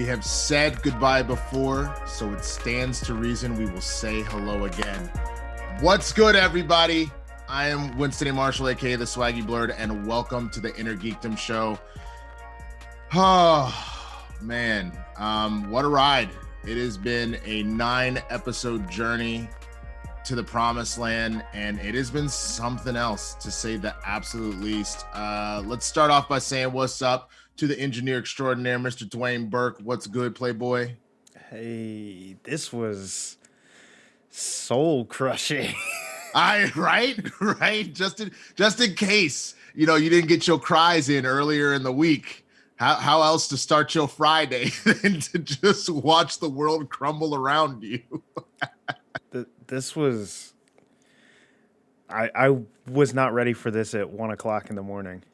We have said goodbye before, so it stands to reason we will say hello again. What's good, everybody? I am Winston A, aka the Swaggy Blurred, and welcome to the INNERGEEKDOM Show. Oh, man. What a ride. It has been a 9-episode journey to the promised land, and it has been something else, to say the absolute least. Let's start off by saying what's up to the engineer extraordinaire, Mr. Dwain Burke. What's good, Playboy? Hey, this was soul crushing. Right. Just in case, you didn't get your cries in earlier in the week. How else to start your Friday than to just watch the world crumble around you? This was. I was not ready for this at 1 o'clock in the morning.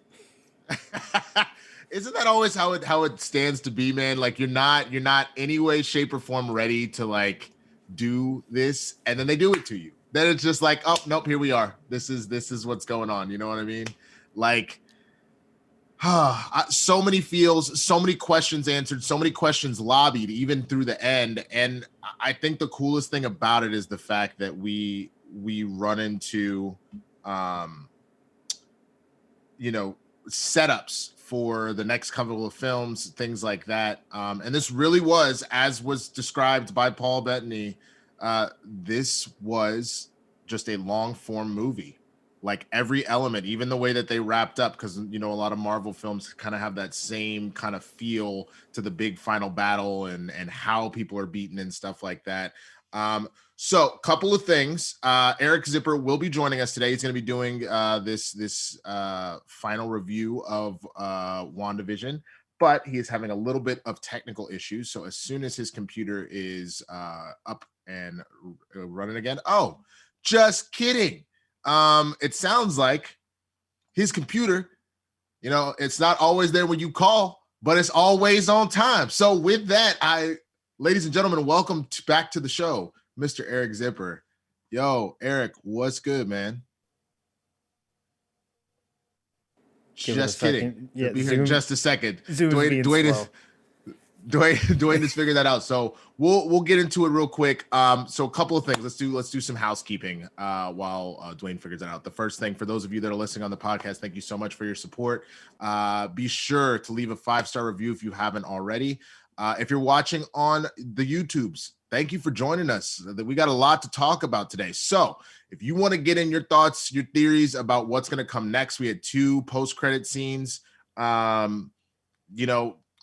Isn't that always how it stands to be, man? Like you're not any way, shape, or form ready to like do this, and then they do it to you. Then it's just like, oh nope, here we are. This is what's going on. You know what I mean? Like, so many feels, so many questions answered, so many questions lobbied, even through the end. And I think the coolest thing about it is the fact that we run into, setups for the next couple of films, things like that. And this really was, as was described by Paul Bettany, this was just a long form movie. Like every element, even the way that they wrapped up, because, a lot of Marvel films kind of have that same kind of feel to the big final battle and how people are beaten and stuff like that. So a couple of things. Eric Zipper will be joining us today. He's going to be doing this final review of WandaVision, but he is having a little bit of technical issues. So as soon as his computer is up and running again, oh, just kidding. It sounds like his computer, it's not always there when you call, but it's always on time. So with that, ladies and gentlemen, welcome back to the show, Mr. Eric Zipper. Yo, Eric, what's good, man? Just kidding. Yeah, be here in just a second. Dwayne has figured that out. So we'll get into it real quick. So a couple of things. Let's do some housekeeping while Dwayne figures that out. The first thing, for those of you that are listening on the podcast, thank you so much for your support. Be sure to leave a 5-star review if you haven't already. If you're watching on the YouTubes, thank you for joining us. We got a lot to talk about today. So if you want to get in your thoughts, your theories about what's going to come next, we had 2 post-credit scenes.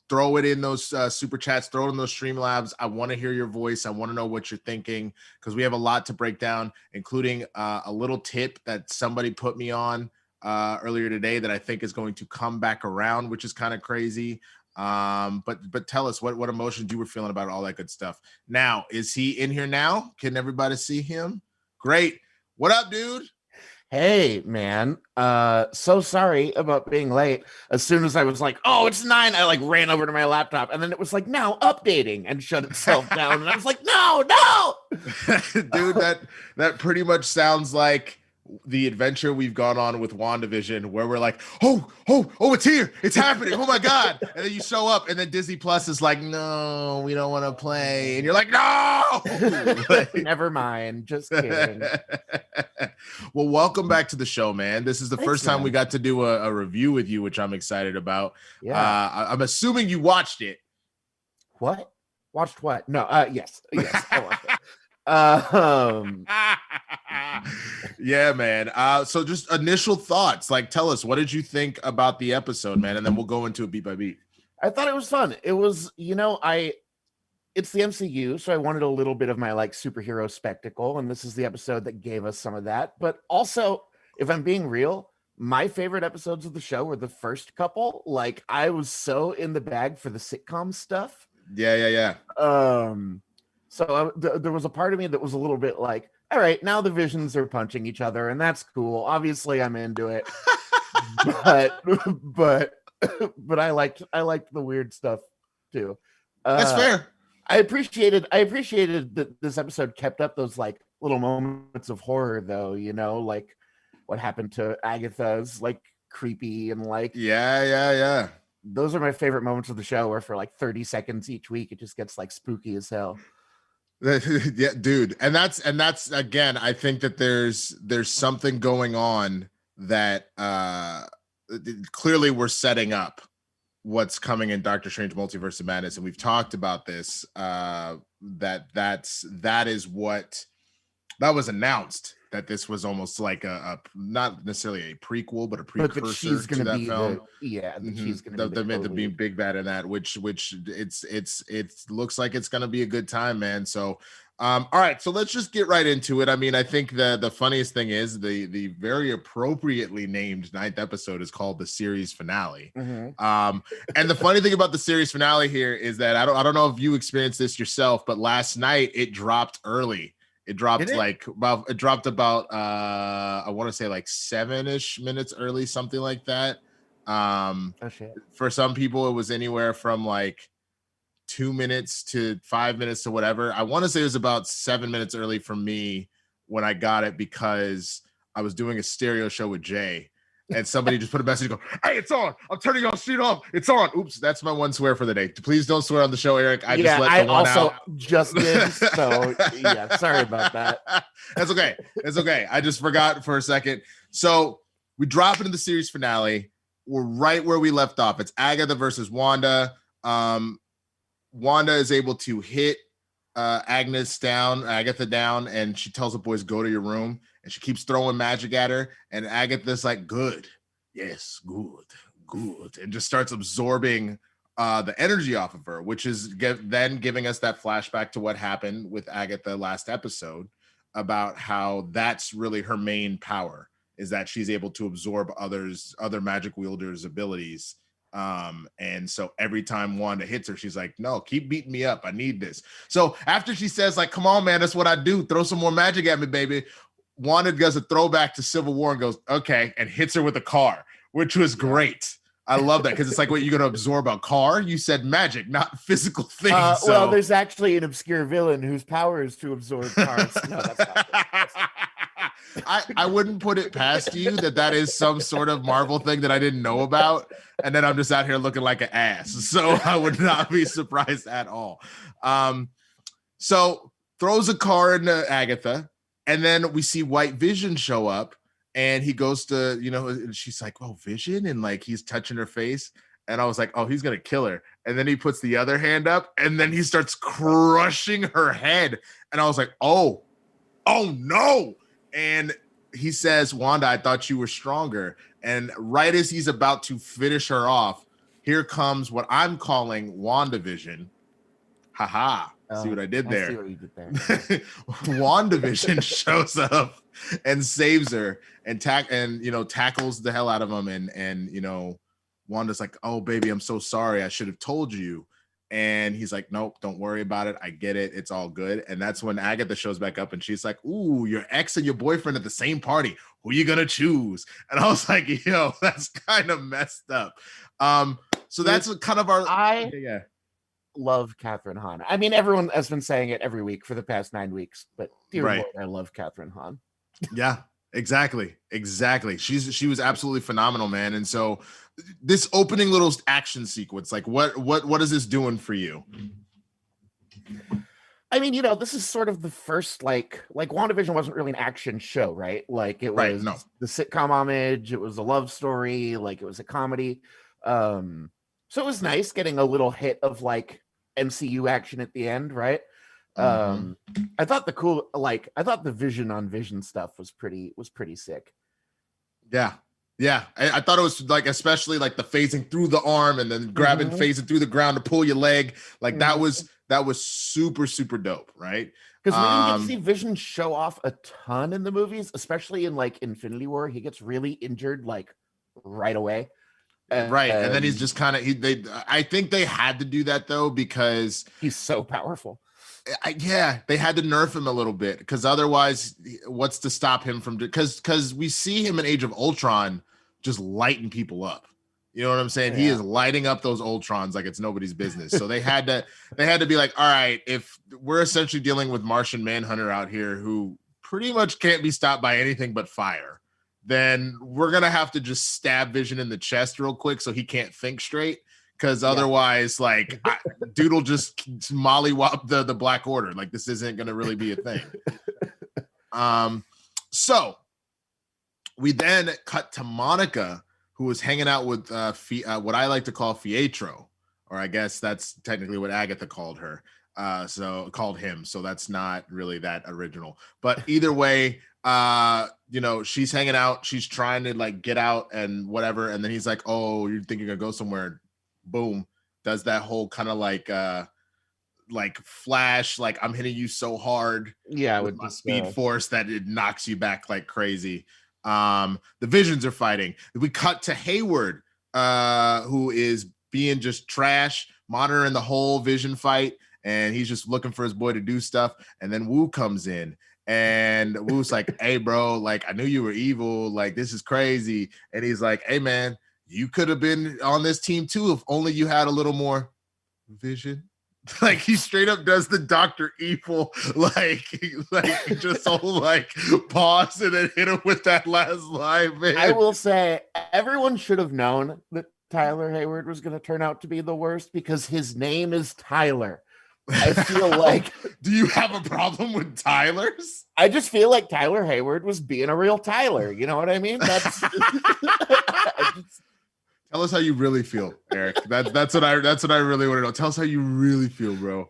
Throw it in those super chats, throw it in those Streamlabs. I want to hear your voice. I want to know what you're thinking, because we have a lot to break down, including a little tip that somebody put me on earlier today that I think is going to come back around, which is kind of crazy. But tell us what emotions you were feeling about all that good stuff. Now, is he in here now? Can everybody see him? Great. What up, dude? Hey, man. So sorry about being late. As soon as I was like, oh, it's 9, I ran over to my laptop, and then it was like, now updating, and shut itself down. And I was like, no. Dude, that pretty much sounds like the adventure we've gone on with WandaVision, where we're like, oh, it's here, it's happening, oh my god, and then you show up, and then Disney Plus is like, no, we don't want to play, and you're like, no. Never mind, just kidding. Well, welcome back to the show, man. This is the first time we got to do a review with you, which I'm excited about. I'm assuming you watched it. What? Watched what? No, yes, I watched it. Yeah, man. So just initial thoughts, tell us, what did you think about the episode, man? And then we'll go into it beat by beat. I thought it was fun. It was, it's the MCU, so I wanted a little bit of my superhero spectacle, and this is the episode that gave us some of that. But also, if I'm being real, my favorite episodes of the show were the first couple. I was so in the bag for the sitcom stuff. Yeah. So there was a part of me that was a little bit like, all right, now the visions are punching each other, and that's cool. Obviously, I'm into it. but I liked the weird stuff too. That's fair. I appreciated that this episode kept up those little moments of horror, though. What happened to Agatha's creepy and yeah. those are my favorite moments of the show, where for like 30 seconds each week it just gets like spooky as hell. Yeah, dude. And that's again, I think that there's something going on that clearly we're setting up what's coming in Doctor Strange Multiverse of Madness, and we've talked about this, that is what that was announced, that this was almost like a not necessarily a prequel, but a precursor to that film. She's gonna be the big bad in that, which it looks like it's gonna be a good time, man. So all right, so let's just get right into it. I mean, I think the funniest thing is the very appropriately named 9th episode is called the series finale. And the funny thing about the series finale here is that I don't know if you experienced this yourself, but last night it dropped early. It dropped about I want to say like 7-ish minutes early, something like that. For some people, it was anywhere from like 2 minutes to 5 minutes to whatever. I want to say it was about 7 minutes early for me when I got it, because I was doing a stereo show with Jay, and somebody just put a message, go, "Hey, it's on. I'm turning your shit off. It's on." Oops, that's my one swear for the day. Please don't swear on the show, Eric. I just did. So yeah, sorry about that. That's okay. It's okay. I just forgot for a second. So we drop into the series finale. We're right where we left off. It's Agatha versus Wanda. Wanda is able to hit Agatha down, and she tells the boys, "Go to your room." And she keeps throwing magic at her, and Agatha's like, "Good, yes, good," and just starts absorbing the energy off of her, which is then giving us that flashback to what happened with Agatha last episode, about how that's really her main power, is that she's able to absorb other magic wielders' abilities. And so every time Wanda hits her, she's like, "No, keep beating me up. I need this." So after she says, like, "Come on, man, that's what I do. Throw some more magic at me, baby," Wanda does a throwback to Civil War and goes, "Okay," and hits her with a car, which was great. I love that, because it's like, what, you're gonna absorb a car? You said magic, not physical things. Well, there's actually an obscure villain whose power is to absorb cars. No, that's not I wouldn't put it past you that is some sort of Marvel thing that I didn't know about, and then I'm just out here looking like an ass. So I would not be surprised at all. So throws a car into Agatha, and then we see White Vision show up, and he goes to, and she's like, "Oh, Vision," and like he's touching her face, and I was like, "Oh, he's gonna kill her." And then he puts the other hand up, and then he starts crushing her head, and I was like, "Oh no!" And he says, "Wanda, I thought you were stronger." And right as he's about to finish her off, here comes what I'm calling WandaVision. Haha. See what I did there? I see what you did there. WandaVision shows up and saves her and tackles the hell out of him. And Wanda's like, "Oh, baby, I'm so sorry. I should have told you." And he's like, "Nope, don't worry about it. I get it. It's all good." And that's when Agatha shows back up, and she's like, "Ooh, your ex and your boyfriend at the same party. Who are you gonna choose?" And I was like, "Yo, that's kind of messed up." So that's kind of our. Love Catherine Hahn. I mean, everyone has been saying it every week for the past 9 weeks, but dear Lord, I love Catherine Hahn. Yeah, exactly. She was absolutely phenomenal, man. And so this opening little action sequence, like what is this doing for you? I mean, this is sort of the first like WandaVision wasn't really an action show, right? Like it was the sitcom homage, it was a love story, like it was a comedy. So it was nice getting a little hit of like MCU action at the end, right? I thought the Vision on Vision stuff was pretty sick. Yeah. I thought it was like, especially like the phasing through the arm and then grabbing, phasing through the ground to pull your leg. Like that was super, super dope, right? Because we didn't get to see Vision show off a ton in the movies, especially in like Infinity War. He gets really injured like right away. Right, and then he's just kind of I think they had to do that though, because he's so powerful. They had to nerf him a little bit, because otherwise, what's to stop him from? Because we see him in Age of Ultron just lighting people up. You know what I'm saying? Yeah. He is lighting up those Ultrons like it's nobody's business. So they had to be like, all right, if we're essentially dealing with Martian Manhunter out here, who pretty much can't be stopped by anything but fire, then we're going to have to just stab Vision in the chest real quick so he can't think straight. because otherwise, like, dude will just mollywop the Black Order. Like, this isn't going to really be a thing. So we then cut to Monica, who was hanging out with what I like to call Pietro, or I guess that's technically what Agatha called her. So called him. So that's not really that original. But either way, you know, she's hanging out. She's trying to like get out and whatever. And then he's like, "Oh, you think you're gonna go somewhere?" Boom, does that whole kind of like flash, like I'm hitting you so hard, with my speed force that it knocks you back like crazy. The Visions are fighting. We cut to Hayward, who is being just trash, monitoring the whole Vision fight, and he's just looking for his boy to do stuff. And then Wu comes in, and Wu's like, "Hey, bro, like I knew you were evil. Like this is crazy." And he's like, "Hey, man, you could have been on this team too if only you had a little more vision." Like he straight up does the Dr. Evil, like just whole like pause and then hit him with that last line, man. I will say everyone should have known that Tyler Hayward was going to turn out to be the worst because his name is Tyler. I feel like. Do you have a problem with Tyler's? I just feel like Tyler Hayward was being a real Tyler. You know what I mean? That's. Tell us how you really feel, Eric. That's what I really want to know. Tell us how you really feel, bro.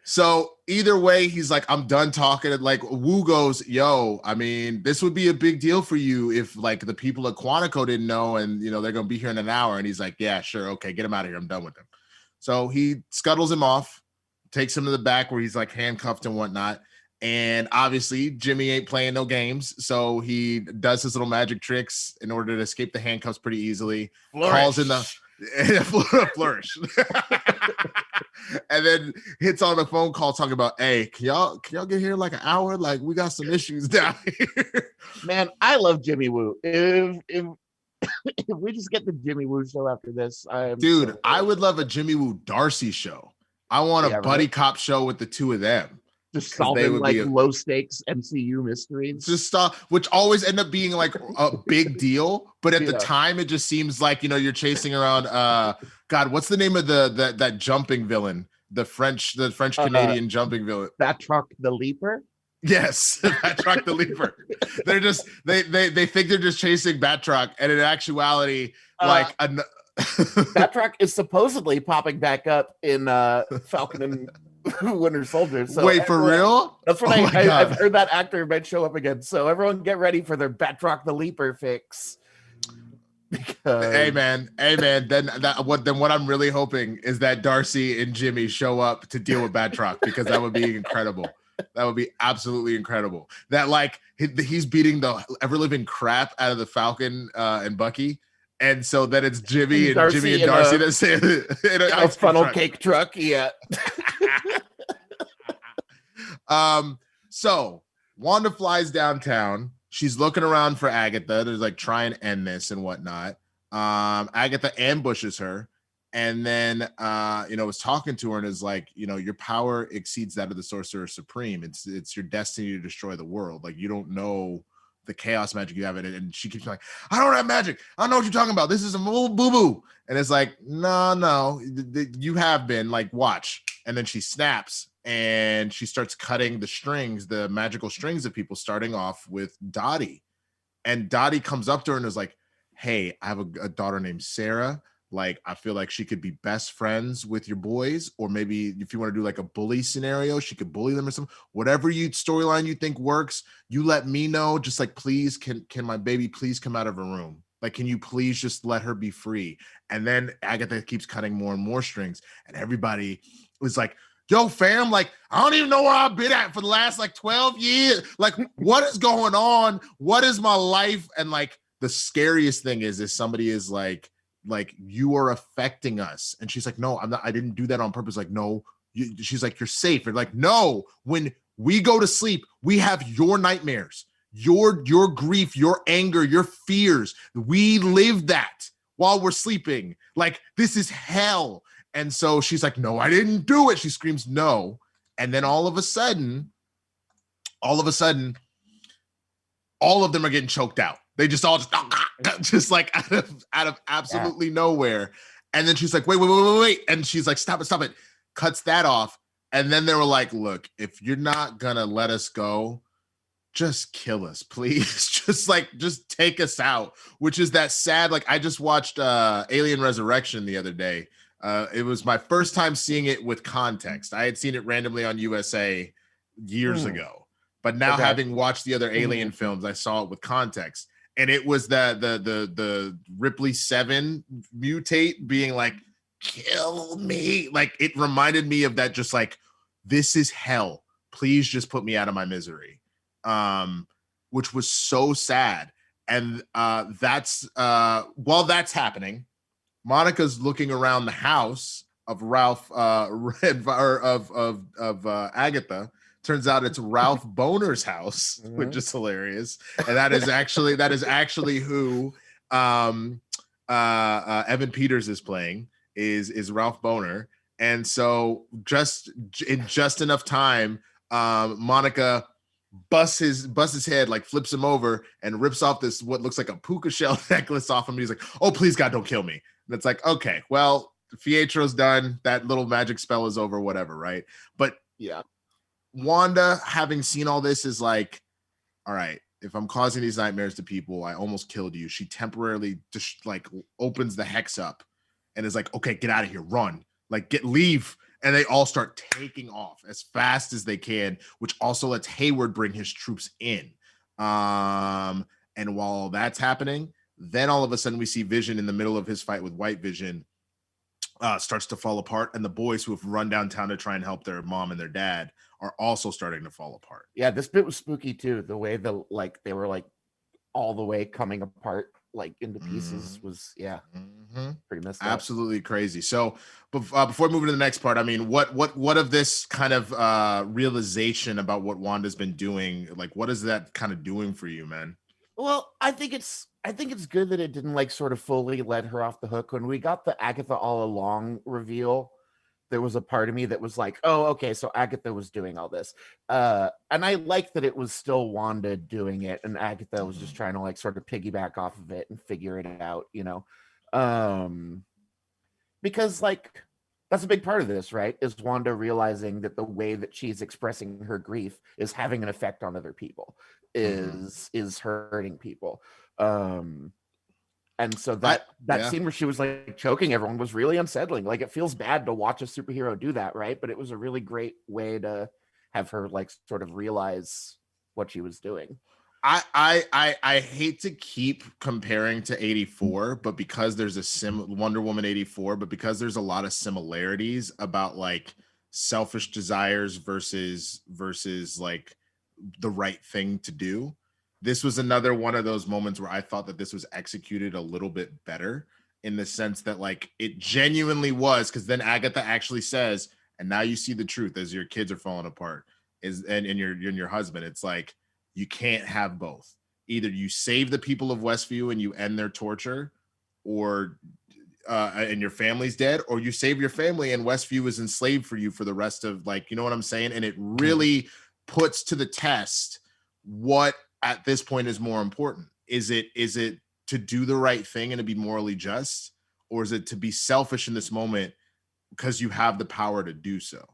So either way, he's like, "I'm done talking." And like Wu goes, "Yo, I mean, this would be a big deal for you if like the people at Quantico didn't know, and you know they're gonna be here in an hour." And he's like, "Yeah, sure, okay, get him out of here. I'm done with him." So he scuttles him off, takes him to the back where he's like handcuffed and whatnot. And obviously, Jimmy ain't playing no games, so he does his little magic tricks in order to escape the handcuffs pretty easily. Flourish. Calls in the flourish, and then hits on the phone call talking about, "Hey, can y'all get here in like an hour? Like we got some issues down here." Man, I love Jimmy Woo. If we just get the Jimmy Woo show after this, Dude, I would love a Jimmy Woo Darcy show. I want a buddy cop show with the two of them. Just solving like low stakes MCU mysteries. Just stuff which always end up being like a big deal, but at the time it just seems like, you know, you're chasing around God, what's the name of that jumping villain? The French Canadian jumping villain. Batroc the Leaper? Yes, Batroc the Leaper. They're just they think they're just chasing Batroc, and in actuality, like Batroc is supposedly popping back up in Falcon and Winter Soldier. So wait, for real? That's what I've heard. That actor might show up again. So everyone get ready for their Batroc the Leaper fix. Because... Hey man. Then what I'm really hoping is that Darcy and Jimmy show up to deal with Batroc, because that would be incredible. That would be absolutely incredible. That like he's beating the ever living crap out of the Falcon and Bucky. And so then it's Jimmy and Darcy that say in a funnel cake truck. Yeah. So Wanda flies downtown. She's looking around for Agatha to like try and end this and whatnot. Agatha ambushes her, and then was talking to her and is like, you know, your power exceeds that of the Sorcerer Supreme. It's your destiny to destroy the world. Like you don't know the chaos magic you have in it. And she keeps like, "I don't have magic. I don't know what you're talking about. This is a boo-boo." And it's like, no, you have been, like, watch. And then she snaps and she starts cutting the strings, the magical strings of people, starting off with Dottie. And Dottie comes up to her and is like, "Hey, I have a daughter named Sarah. Like, I feel like she could be best friends with your boys, or maybe if you want to do like a bully scenario, she could bully them or something. Whatever storyline you think works, you let me know. Just like, please, can my baby please come out of her room? Like, can you please just let her be free?" And then Agatha keeps cutting more and more strings, and everybody was like, "Yo, fam, like, I don't even know where I've been at for the last like 12 years. Like, what is going on? What is my life?" And like, the scariest thing is somebody is like, "You are affecting us." And she's like, "No, I'm not. I didn't do that on purpose." Like, "No." She's like, "You're safe." And like, "No, when we go to sleep, we have your nightmares, your grief, your anger, your fears. We live that while we're sleeping. Like, this is hell." And so she's like, "No, I didn't do it." She screams, "No." And then all of a sudden, all of them are getting choked out. They just all just like out of absolutely nowhere. And then she's like, wait. And she's like, stop it. Cuts that off. And then they were like, look, if you're not going to let us go, just kill us, please. just take us out, which is that sad. Like, I just watched Alien Resurrection the other day. It was my first time seeing it with context. I had seen it randomly on USA years ago, but now having watched the other Alien films, I saw it with context. And it was the Ripley 7 mutate being like, kill me. Like, it reminded me of that, just like, this is hell. Please just put me out of my misery. Which was so sad. And that's while that's happening, Monica's looking around the house of Ralph of Agatha. Turns out it's Ralph Boner's house, which is hilarious. And that is actually who Evan Peters is playing, is Ralph Boner. And so just enough time, Monica busts his head, like flips him over and rips off this what looks like a puka shell necklace off him. He's like, oh, please God, don't kill me. And it's like, okay, well, Pietro's done, that little magic spell is over, whatever, right? But yeah, Wanda, having seen all this, is like, all right, if I'm causing these nightmares to people, I almost killed you. She temporarily just like opens the hex up and is like, okay, get out of here, run, like leave. And they all start taking off as fast as they can, which also lets Hayward bring his troops in. And while that's happening, then all of a sudden we see Vision in the middle of his fight with White Vision starts to fall apart. And the boys who have run downtown to try and help their mom and their dad are also starting to fall apart. Yeah, this bit was spooky too. The way they were like all the way coming apart, like into pieces, was pretty messed up. Absolutely crazy. So before moving to the next part, I mean, what of this kind of realization about what Wanda's been doing, like what is that kind of doing for you, man? Well, I think it's good that it didn't like sort of fully let her off the hook. When we got the Agatha all along reveal, there was a part of me that was like, oh, okay, so Agatha was doing all this. And I like that it was still Wanda doing it, and Agatha was just trying to like sort of piggyback off of it and figure it out, you know? Because like, that's a big part of this, right? Is Wanda realizing that the way that she's expressing her grief is having an effect on other people, is hurting people. And so that scene where she was like choking everyone was really unsettling. Like, it feels bad to watch a superhero do that, right? But it was a really great way to have her like sort of realize what she was doing. I hate to keep comparing to 84, but because there's a Wonder Woman 84, but because there's a lot of similarities about like selfish desires versus like the right thing to do. This was another one of those moments where I thought that this was executed a little bit better, in the sense that like it genuinely was, because then Agatha actually says, and now you see the truth as your kids are falling apart, and your husband. It's like, you can't have both. Either you save the people of Westview and you end their torture, or and your family's dead, or you save your family and Westview is enslaved for you for the rest of, like, you know what I'm saying? And it really puts to the test what at this point is more important. Is it to do the right thing and to be morally just, or is it to be selfish in this moment because you have the power to do so?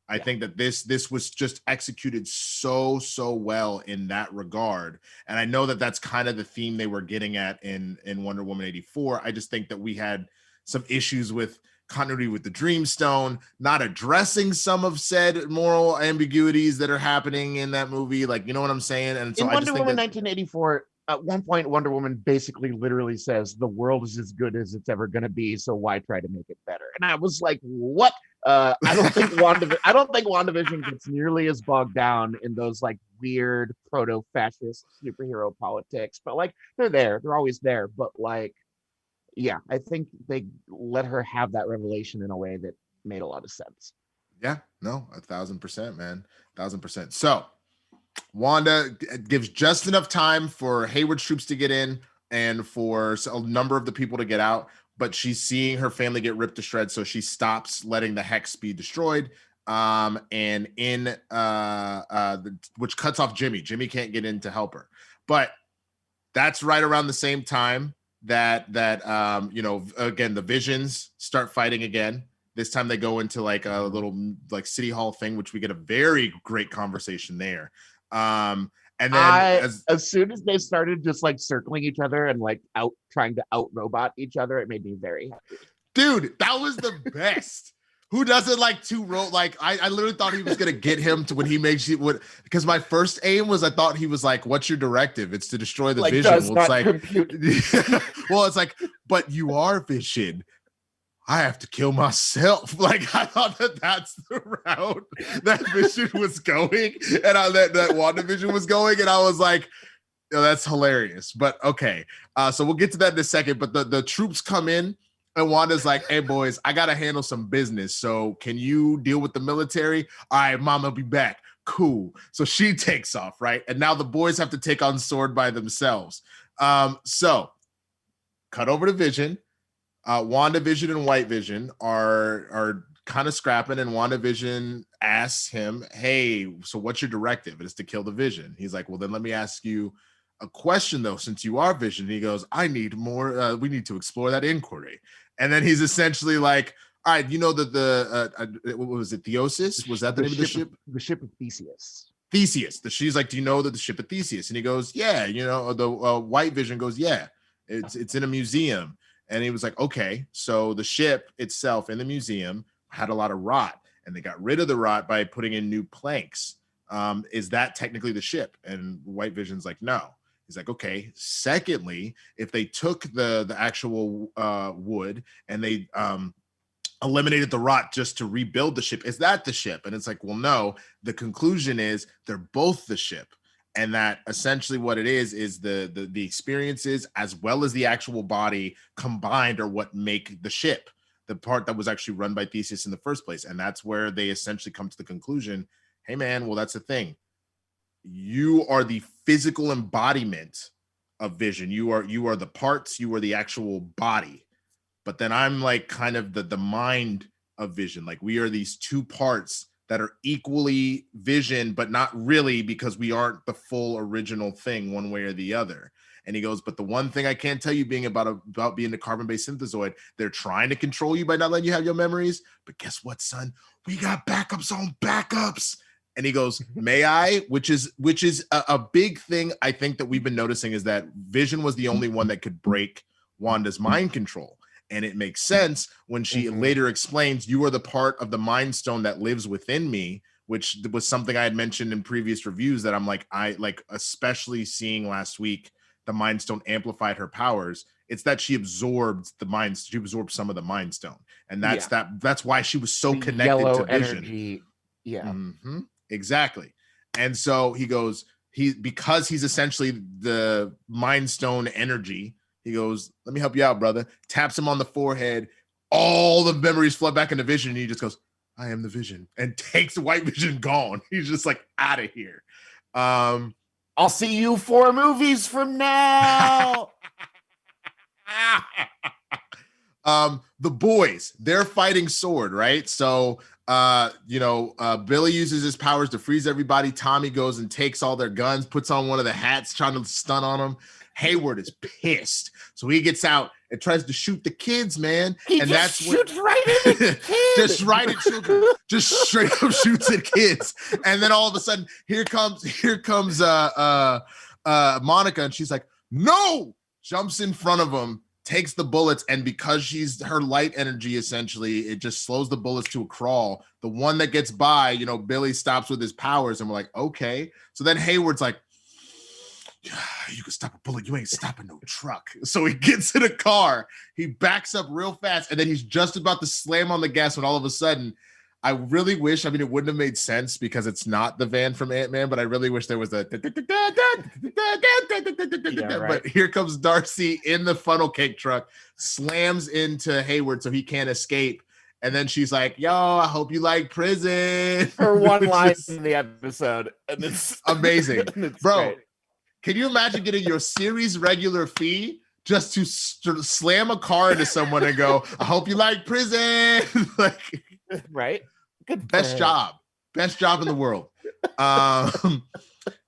I think that this was just executed so well in that regard. And I know that that's kind of the theme they were getting at in Wonder Woman 84. I just think that we had some issues with continuity with the Dreamstone, not addressing some of said moral ambiguities that are happening in that movie. Like, you know what I'm saying? And so in I Wonder just think Woman that 1984, at one point, Wonder Woman basically literally says, the world is as good as it's ever going to be, so why try to make it better? And I was like, what? I don't think WandaVision gets nearly as bogged down in those like weird proto-fascist superhero politics, but like they're always there. But like, yeah, I think they let her have that revelation in a way that made a lot of sense. Yeah, no, 1,000%, man, 1,000%. So Wanda gives just enough time for Hayward's troops to get in and for a number of the people to get out, but she's seeing her family get ripped to shreds, so she stops letting the hex be destroyed. And which cuts off Jimmy. Jimmy can't get in to help her. But that's right around the same time you know, again, the Visions start fighting again. This time they go into like a little like city hall thing, which we get a very great conversation there. And then as soon as they started just like circling each other and like trying to out robot each other, it made me very happy. Dude, that was the best. Who doesn't like to roll? Like I literally thought he was gonna get him to when he makes you what, because my first aim was I thought he was like, what's your directive? It's to destroy the Like, Vision. does Well, not it's like compute. well, it's like, but you are Vision. I have to kill myself. Like I thought that's the route that Vision was going, and that WandaVision was going, and I was like, oh, that's hilarious. But okay, so we'll get to that in a second. But the troops come in, and Wanda's like, "Hey boys, I gotta handle some business. So can you deal with the military? All right, Mom, I'll be back. Cool." So she takes off, right? And now the boys have to take on Sword by themselves. So cut over to Vision. WandaVision and White Vision are kind of scrapping, and WandaVision asks him, "Hey, so what's your directive?" It is to kill the Vision. He's like, "Well, then let me ask you a question, though, since you are Vision." And he goes, "I need more. We need to explore that inquiry." And then he's essentially like, "All right, you know that what was it? Theosis? Was that the name of the ship? The ship of Theseus. Theseus." She's like, "Do you know that the ship of Theseus?" And he goes, "Yeah." You know, the White Vision goes, "Yeah, it's in a museum." And he was like, "Okay, so the ship itself in the museum had a lot of rot, and they got rid of the rot by putting in new planks. Is that technically the ship?" And White Vision's like, "No." He's like, "Okay. Secondly, if they took the actual wood and they eliminated the rot just to rebuild the ship, is that the ship?" And it's like, "Well, no. The conclusion is they're both the ship." And that essentially what it is the experiences as well as the actual body combined are what make the ship, the part that was actually run by Theseus in the first place. And that's where they essentially come to the conclusion, hey man, well, that's the thing. You are the physical embodiment of Vision. You are the parts, you are the actual body. But then I'm like kind of the mind of Vision. Like we are these two parts that are equally Vision, but not really, because we aren't the full original thing one way or the other. And he goes, "But the one thing I can't tell you being about being a carbon-based synthezoid, they're trying to control you by not letting you have your memories. But guess what, son? We got backups on backups." And he goes, "May I?" Which is a big thing I think that we've been noticing, is that Vision was the only one that could break Wanda's mind control. And it makes sense when she later explains, "You are the part of the Mind Stone that lives within me," which was something I had mentioned in previous reviews, that I'm like, especially seeing last week, the Mind Stone amplified her powers. It's that she absorbed she absorbed some of the Mind Stone. And that's why she was so connected to Vision. Energy. Yeah. Exactly. And so he goes, because he's essentially the Mind Stone energy, he goes, "Let me help you out, brother." Taps him on the forehead. All the memories flood back into Vision. And he just goes, "I am the Vision," and takes White Vision gone. He's just like out of here. I'll see you 4 movies from now. The boys, they're fighting Sword, right? So Billy uses his powers to freeze everybody. Tommy goes and takes all their guns, puts on one of the hats, trying to stun on them. Hayward is pissed, so he gets out and tries to shoot the kids, man. That's shoots right at the kids. Just right at children, just straight up shoots at kids. And then all of a sudden, here comes Monica, and she's like, "No!" Jumps in front of him, takes the bullets, and because she's her light energy, essentially, it just slows the bullets to a crawl. The one that gets by, Billy stops with his powers, and we're like, okay. So then Hayward's like, "You can stop a bullet, you ain't stopping no truck." So he gets in a car, he backs up real fast, and then he's just about to slam on the gas when all of a sudden, I really wish, it wouldn't have made sense because it's not the van from Ant-Man, but I really wish there was a but here comes Darcy in the funnel cake truck, slams into Hayward so he can't escape. And then she's like, "Yo, I hope you like prison." Her one line in the episode. And it's amazing. It's bro. great. Can you imagine getting your series regular fee just to slam a car into someone and go, "I hope you like prison"? Like, right? Good. Best job in the world.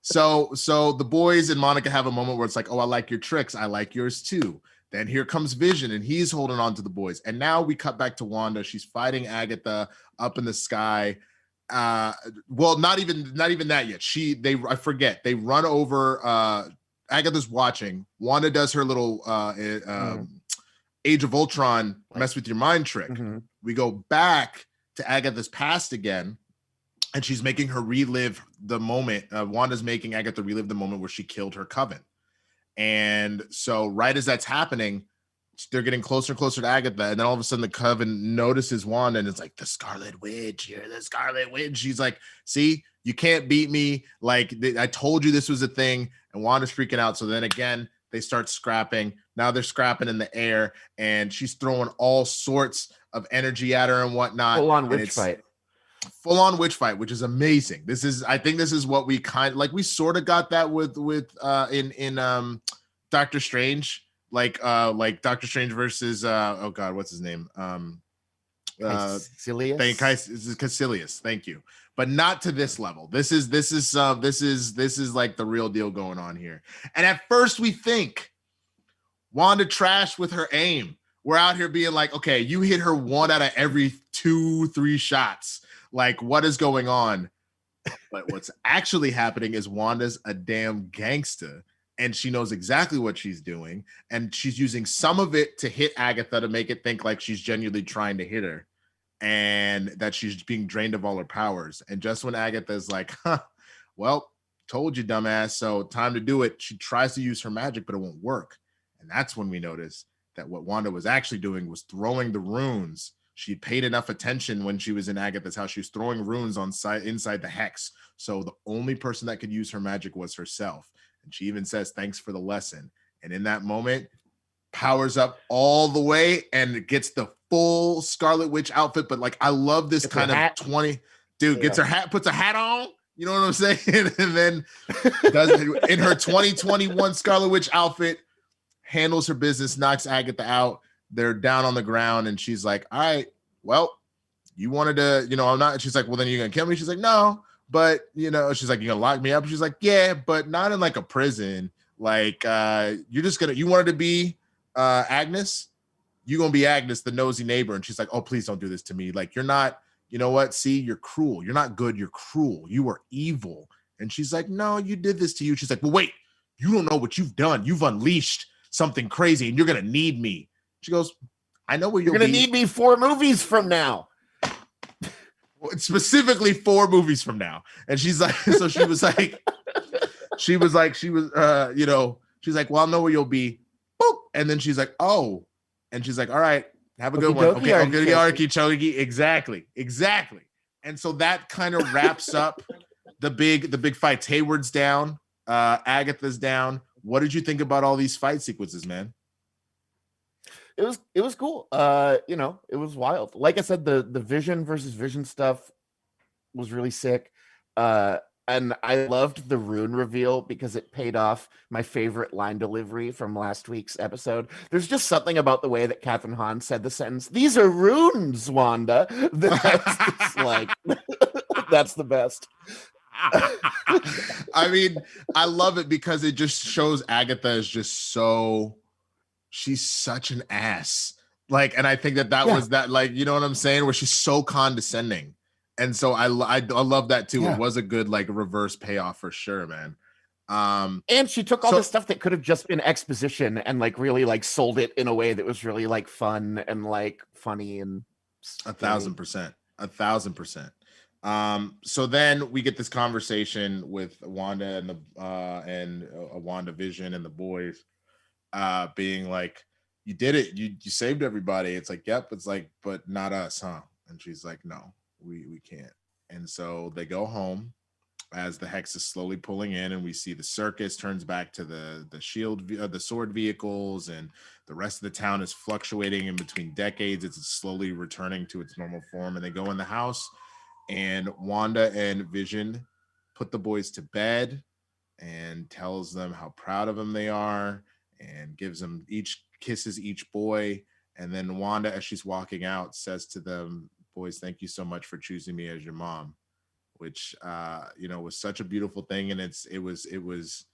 So the boys and Monica have a moment where it's like, "Oh, I like your tricks. I like yours too." Then here comes Vision, and he's holding on to the boys. And now we cut back to Wanda. She's fighting Agatha up in the sky. Well, not even that yet. I forget. They run over. Agatha's watching. Wanda does her little Age of Ultron mess with your mind trick. We go back to Agatha's past again, and she's making her relive the moment. Wanda's making Agatha relive the moment where she killed her coven. And so right as that's happening, they're getting closer and closer to Agatha. And then all of a sudden the coven notices Wanda, and it's like, the Scarlet Witch, you're the Scarlet Witch. She's like, see, you can't beat me. Like, I told you this was a thing. And Wanda's freaking out. So then again, they start scrapping. Now they're scrapping in the air, and she's throwing all sorts of energy at her and whatnot. Full-on witch fight. Full-on witch fight, which is amazing. I think this is what we we sort of got that with in Doctor Strange, like Doctor Strange versus oh god, what's his name? Caecilius. Thank you. But not to this level. This is like the real deal going on here. And at first we think Wanda trashed with her aim. We're out here being like, okay, you hit her 1 out of every 2-3 shots. Like, what is going on? But what's actually happening is Wanda's a damn gangster, and she knows exactly what she's doing, and she's using some of it to hit Agatha to make it think like she's genuinely trying to hit her and that she's being drained of all her powers. And just when Agatha's like, well, told you, dumbass, so time to do it, she tries to use her magic, but it won't work. And that's when we notice that what Wanda was actually doing was throwing the runes. She paid enough attention when she was in Agatha's house. She was throwing runes inside the hex. So the only person that could use her magic was herself. And she even says, thanks for the lesson. And in that moment, powers up all the way and gets the full Scarlet Witch outfit. But like, I love this kind of 20, dude, gets her hat, puts a hat on. You know what I'm saying? And then does it in her 2021 Scarlet Witch outfit, handles her business, knocks Agatha out. They're down on the ground, and she's like, all right, well, you wanted to, I'm not. She's like, well, then you're going to kill me. She's like, no, but, she's like, you're going to lock me up. She's like, yeah, but not in like a prison. Like, you wanted to be Agnes. You're going to be Agnes, the nosy neighbor. And she's like, oh, please don't do this to me. Like, you're not, you know what? See, you're cruel. You're not good. You're cruel. You are evil. And she's like, no, you did this to you. She's like, well, wait, you don't know what you've done. You've unleashed something crazy, and you're going to need me. She goes, I know where you're going to need me 4 movies from now. Specifically 4 movies from now. And she's like, so she's like, well, I know where you'll be. Boop. And then she's like, oh. And she's like, all right, have a good one. Okay, Arky-choki. Exactly. And so that kind of wraps up the big fights. Hayward's down. Agatha's down. What did you think about all these fight sequences, man? It was cool. It was wild. Like I said, the Vision versus Vision stuff was really sick. And I loved the rune reveal because it paid off my favorite line delivery from last week's episode. There's just something about the way that Catherine Hahn said the sentence, "These are runes, Wanda." That's like that's the best. I mean, I love it because it just shows Agatha is just so, she's such an ass. Like, and I think that was that, like, you know what I'm saying? Where she's so condescending. And so I love that too. Yeah. It was a good, like, reverse payoff for sure, man. And she took all the stuff that could have just been exposition and like really like sold it in a way that was really like fun and like funny and 1,000%. 1,000%. So then we get this conversation with Wanda and WandaVision and the boys, being like, "You did it. You saved everybody." It's like, "Yep." It's like, "But not us, huh?" And she's like, "No, we can't." And so they go home as the hex is slowly pulling in, and we see the circus turns back to the sword vehicles, and the rest of the town is fluctuating in between decades. It's slowly returning to its normal form, and they go in the house. And Wanda and Vision put the boys to bed and tells them how proud of them they are and gives them kisses each boy. And then Wanda, as she's walking out, says to them, "Boys, thank you so much for choosing me as your mom," which, was such a beautiful thing. And it was,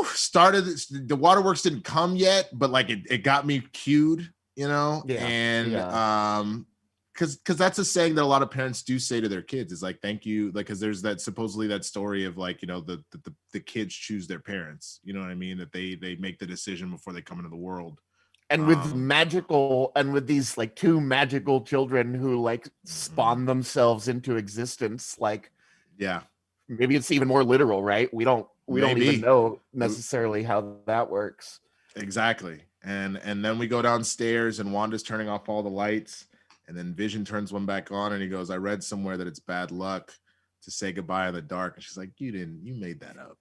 started. The waterworks didn't come yet, but like it got me cued, you know. Yeah. And because that's a saying that a lot of parents do say to their kids is like, thank you, like, because there's that supposedly that story of like, you know, the kids choose their parents, you know what I mean, that they make the decision before they come into the world. And with these like two magical children who like spawn themselves into existence, like, yeah, maybe it's even more literal, right? We don't even know necessarily how that works. Exactly. And then we go downstairs and Wanda's turning off all the lights, and then Vision turns one back on and he goes, I read somewhere that it's bad luck to say goodbye in the dark. And she's like, you made that up.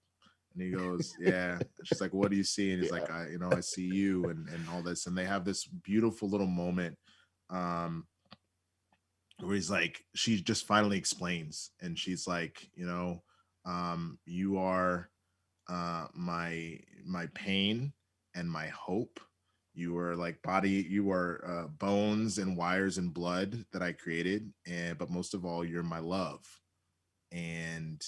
And he goes, yeah. And she's like, what do you see? And he's like, I see you and all this. And they have this beautiful little moment where he's like, she just finally explains, and she's like, you know, you are my pain and my hope. You are like body, you are bones and wires and blood that I created, but most of all, you're my love. And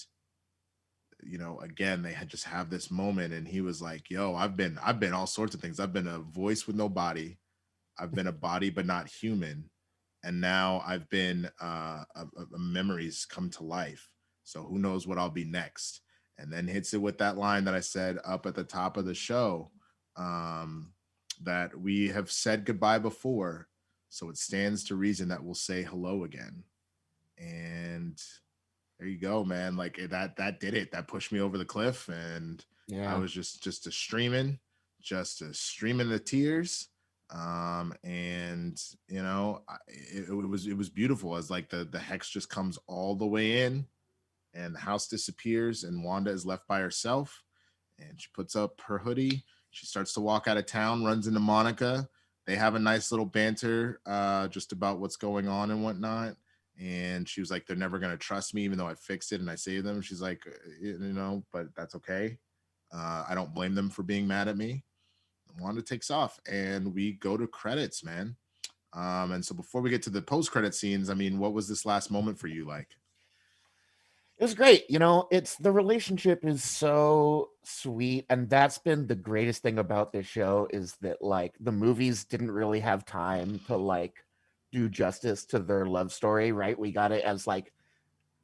you know, again, they had just have this moment, and he was like, yo, I've been all sorts of things. I've been a voice with no body, I've been a body but not human, and now I've been memories come to life. So who knows what I'll be next? And then hits it with that line that I said up at the top of the show, that we have said goodbye before, so it stands to reason that we'll say hello again. And there you go, man. Like that did it. That pushed me over the cliff, and I was just a streaming the tears. And you know, it was beautiful as like the hex just comes all the way in, and the house disappears, and Wanda is left by herself, and she puts up her hoodie. She starts to walk out of town, runs into Monica. They have a nice little banter just about what's going on and whatnot. And she was like, they're never going to trust me, even though I fixed it and I saved them. She's like, you know, but that's okay. I don't blame them for being mad at me. And Wanda takes off, and we go to credits, man. And so before we get to the post-credit scenes, I mean, what was this last moment for you like? It was great. You know, it's the relationship is so sweet. And that's been the greatest thing about this show, is that like the movies didn't really have time to like do justice to their love story, right? We got it as like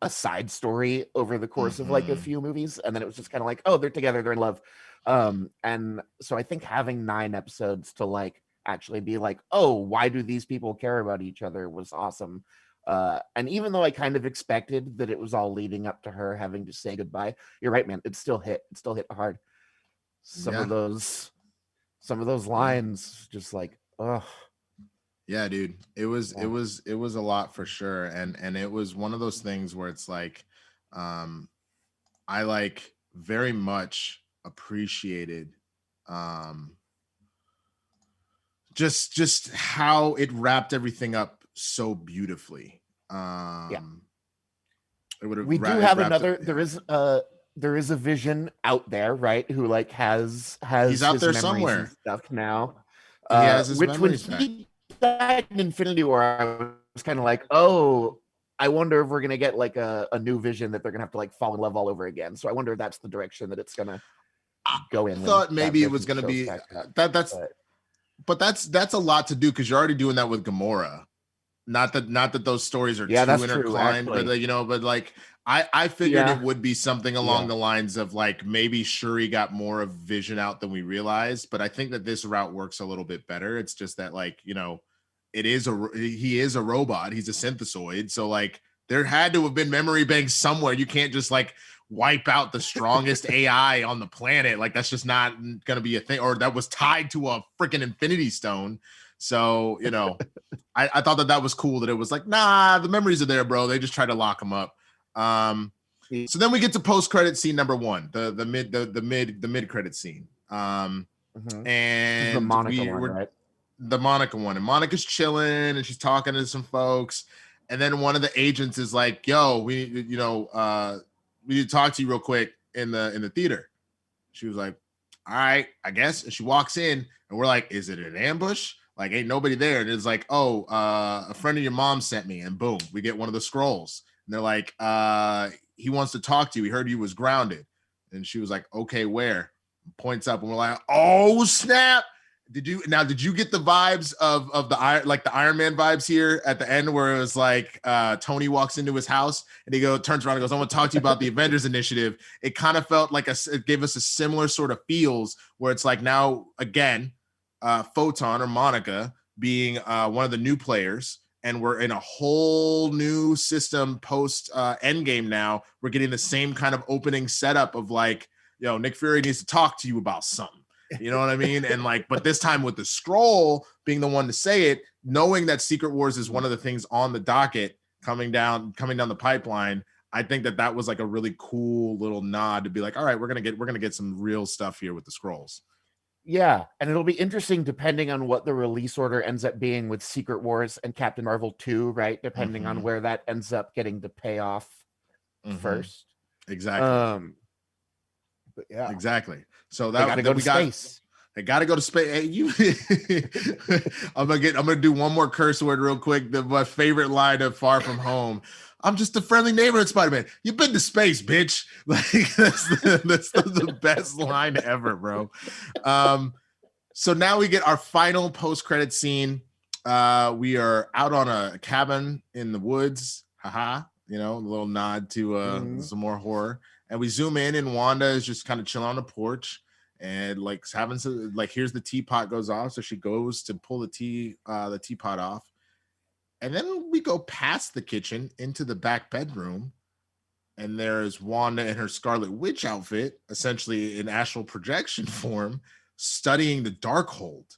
a side story over the course of like a few movies. And then it was just kind of like, oh, they're together, they're in love. And so I think having 9 episodes to like actually be like, oh, why do these people care about each other was awesome. And even though I kind of expected that it was all leading up to her having to say goodbye, you're right, man. It still hit hard. Some of those lines, just like, oh. Yeah, dude. It was a lot for sure. And it was one of those things where it's like, I like very much appreciated just how it wrapped everything up so beautifully. We do have another. There is a Vision out there, right? Who like has he's out there somewhere stuff now. He has his which when memories back. he died in Infinity War, I was kind of like, oh, I wonder if we're gonna get like a new Vision that they're gonna have to like fall in love all over again. So I wonder if that's the direction that it's gonna go in. I thought maybe it was gonna be but that's a lot to do, because you're already doing that with Gamora. Not that those stories are too intertwined, but like, you know, but like I figured it would be something along the lines of like maybe Shuri got more of Vision out than we realized, but I think that this route works a little bit better. It's just that like, you know, he is a robot, he's a synthesoid, so like there had to have been memory banks somewhere. You can't just like wipe out the strongest AI on the planet. Like that's just not gonna be a thing, or that was tied to a freaking Infinity Stone. So, you know, I thought that was cool, that it was like, nah, the memories are there, bro. They just try to lock them up. So then we get to post-credit scene number 1, the mid credit scene. And the Monica one, right? The Monica one, and Monica's chilling and she's talking to some folks, and then one of the agents is like, yo, we need to talk to you real quick in the theater. She was like, all right, I guess. And she walks in, and we're like, is it an ambush? Like, ain't nobody there. And it's like, oh, a friend of your mom sent me. And boom, we get one of the scrolls. And they're like, he wants to talk to you. He heard you was grounded. And she was like, okay, where? points up, and we're like, "Oh snap!" Did you get the vibes of the Iron Man vibes here at the end, where it was like Tony walks into his house and he turns around and goes, "I want to talk to you about the Avengers Initiative." It kind of felt like it gave us a similar sort of feels where it's like now again, Photon or Monica being one of the new players, and we're in a whole new system post Endgame. Now we're getting the same kind of opening setup of like, yo, Nick Fury needs to talk to you about something. You know what I mean? And like, but this time with the Scroll being the one to say it, knowing that Secret Wars is one of the things on the docket coming down the pipeline, I think that was like a really cool little nod to be like, all right, we're gonna get some real stuff here with the Scrolls. Yeah, and it'll be interesting depending on what the release order ends up being with Secret Wars and Captain Marvel 2, right? Depending on where that ends up getting to pay off first. Exactly. But yeah, exactly. So they gotta go to space. They got to go to space. Hey, I'm gonna do one more curse word real quick. My favorite line of Far From Home. I'm just a friendly neighborhood Spider-Man. You've been to space, bitch. Like that's the best line ever, bro. So now we get our final post-credit scene. We are out on a cabin in the woods. Haha. You know, a little nod to some more horror. And we zoom in, and Wanda is just kind of chilling on the porch, and like having some, like, here's the teapot goes off, so she goes to pull the teapot off, and then we go past the kitchen into the back bedroom, and there's Wanda in her Scarlet Witch outfit, essentially in astral projection form, studying the Darkhold.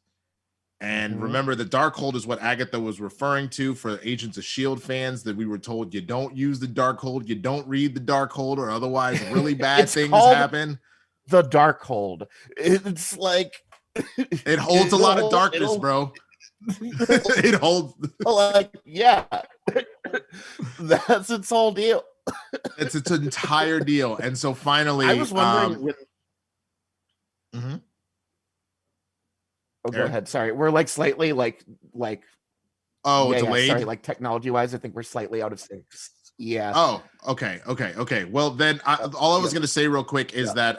And remember, the Darkhold is what Agatha was referring to for Agents of S.H.I.E.L.D. fans, that we were told you don't use the Darkhold, you don't read the Darkhold, or otherwise really bad things happen. The Darkhold. It's like... It holds a lot of darkness, bro. It holds... Like, yeah. That's its whole deal. It's its entire deal. And so finally... I was wondering... Oh, go ahead. Sorry, we're like slightly like delayed. Sorry, like technology wise, I think we're slightly out of sync. Yeah. Oh, okay. Well, then all I was going to say real quick is that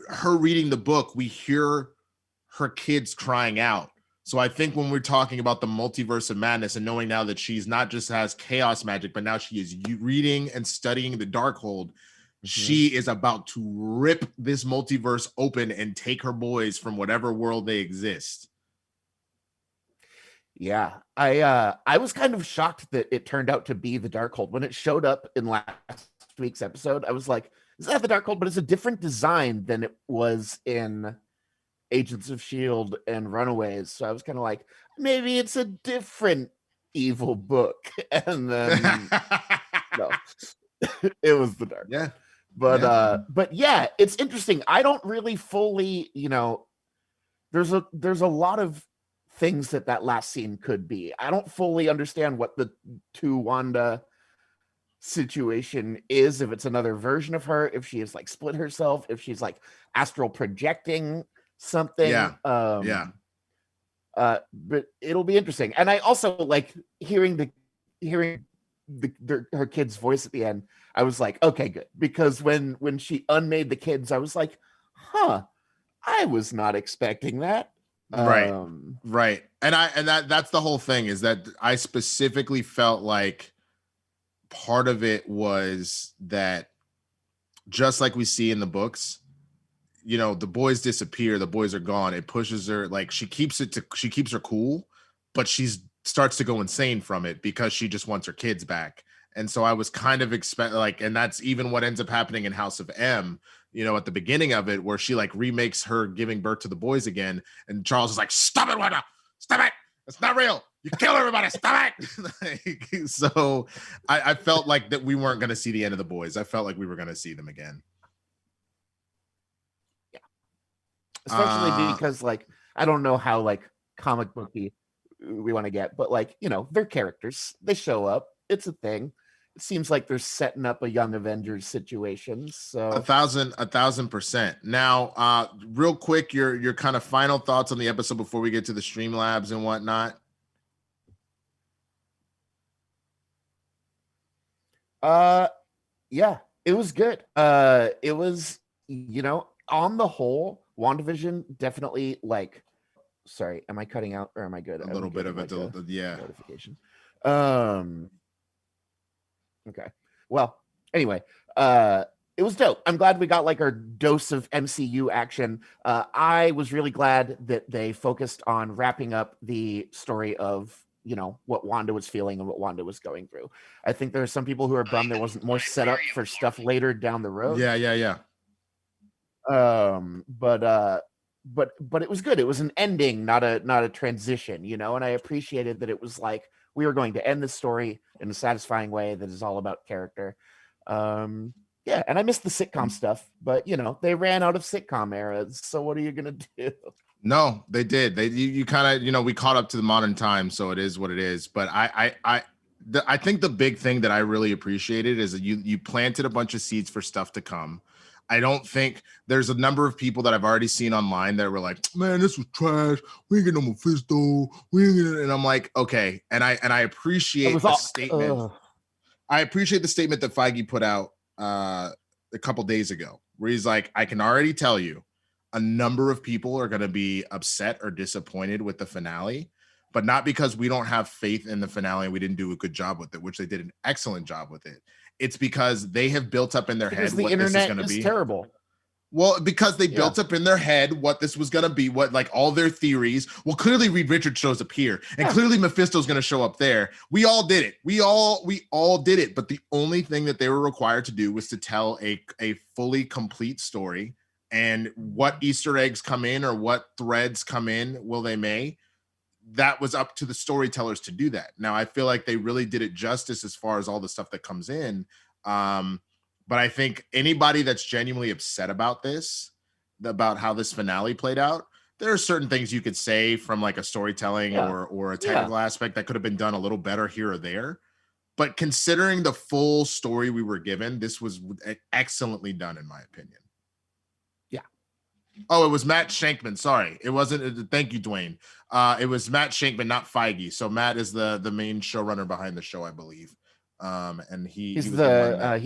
her reading the book, we hear her kids crying out. So I think when we're talking about the multiverse of madness and knowing now that she's not just has chaos magic, but now she is reading and studying the Darkhold, she is about to rip this multiverse open and take her boys from whatever world they exist. Yeah, I was kind of shocked that it turned out to be the Darkhold. When it showed up in last week's episode, I was like, is that the Darkhold? But it's a different design than it was in Agents of S.H.I.E.L.D. and Runaways. So I was kind of like, maybe it's a different evil book. And then no, it was the Darkhold. Yeah. But yeah, it's interesting. I don't really fully, there's a lot of things that last scene could be. I don't fully understand what the two Wanda situation is, if it's another version of her, if she is like split herself, if she's like astral projecting something. But it'll be interesting. And I also like hearing her kid's voice at the end. I was like, okay, good, because when she unmade the kids, I was like, I was not expecting that. Right. And that's the whole thing, is that I specifically felt like part of it was that, just like we see in the books, the boys disappear, the boys are gone. It pushes her, like, she keeps her cool, but she's starts to go insane from it because she just wants her kids back. And so I was kind of and that's even what ends up happening in House of M, at the beginning of it, where she like remakes her giving birth to the boys again. And Charles is like, stop it, Wanda, stop it. It's not real. You kill everybody. Stop it. So I felt like that we weren't going to see the end of the boys. I felt like we were going to see them again. Yeah. Especially because like, I don't know how like comic booky we want to get, but like, they're characters. They show up. It's a thing. It seems like they're setting up a Young Avengers situation. So 1,000%. Now, real quick, your kind of final thoughts on the episode before we get to the Streamlabs and whatnot. Yeah, it was good. It was, on the whole, WandaVision definitely like. Sorry, am I cutting out or am I good? A little bit of a notification. Okay. Well, anyway, it was dope. I'm glad we got like our dose of MCU action. I was really glad that they focused on wrapping up the story of, you know, what Wanda was feeling and what Wanda was going through. I think there are some people who are bummed there wasn't more setup for stuff later down the road. Yeah. But it was good. It was an ending, not a transition, you know, and I appreciated that it was like we are going to end the story in a satisfying way that is all about character. Yeah, and I missed the sitcom stuff, but you know, they ran out of sitcom eras, so what are you gonna do? No, they did. You kind of, you know, we caught up to the modern time, so it is what it is. But I think the big thing that I really appreciated is that you planted a bunch of seeds for stuff to come. I don't think there's a number of people that I've already seen online that were like, man, this was trash. We ain't getting no Mephisto. And I'm like, okay. And I appreciate the statement. I appreciate the statement that Feige put out a couple days ago, where he's like, I can already tell you a number of people are going to be upset or disappointed with the finale, but not because we don't have faith in the finale and we didn't do a good job with it, which they did an excellent job with it. It's because they have built up in their head the what internet this is going to be. Terrible. Well, because they built up in their head what this was going to be, what like all their theories. Well, clearly Reed Richards shows up here, and clearly Mephisto's going to show up there. We all did it. We all did it. But the only thing that they were required to do was to tell a fully complete story. And what Easter eggs come in or what threads come in, will they may? That was up to the storytellers to do that. Now, I feel like they really did it justice as far as all the stuff that comes in. But I think anybody that's genuinely upset about this, about how this finale played out, there are certain things you could say from like a storytelling or a technical aspect that could have been done a little better here or there. But considering the full story we were given, this was excellently done, in my opinion. Oh, it was Matt Shankman. Sorry, it wasn't. Thank you, Dwain. It was Matt Shankman, not Feige. So Matt is the main showrunner behind the show, I believe. And he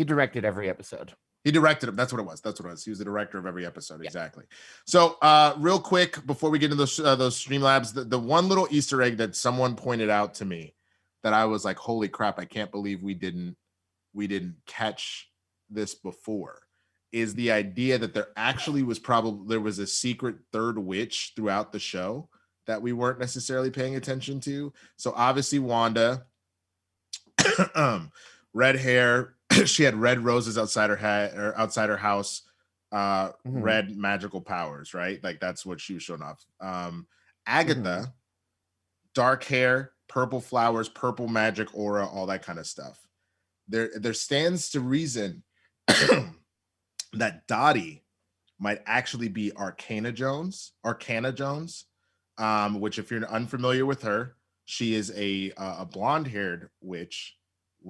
directed every episode. He directed it. That's what it was. He was the director of every episode. Exactly. So real quick, before we get into those Streamlabs, the one little Easter egg that someone pointed out to me that I was like, holy crap, I can't believe we didn't catch this before, is the idea that there actually was a secret third witch throughout the show that we weren't necessarily paying attention to. So obviously Wanda, red hair, she had red roses outside her head or outside her house, red magical powers, right? Like that's what she was showing off. Agatha, dark hair, purple flowers, purple magic aura, all that kind of stuff. There stands to reason that Dottie might actually be Arcana Jones, which if you're unfamiliar with her, she is a blonde-haired witch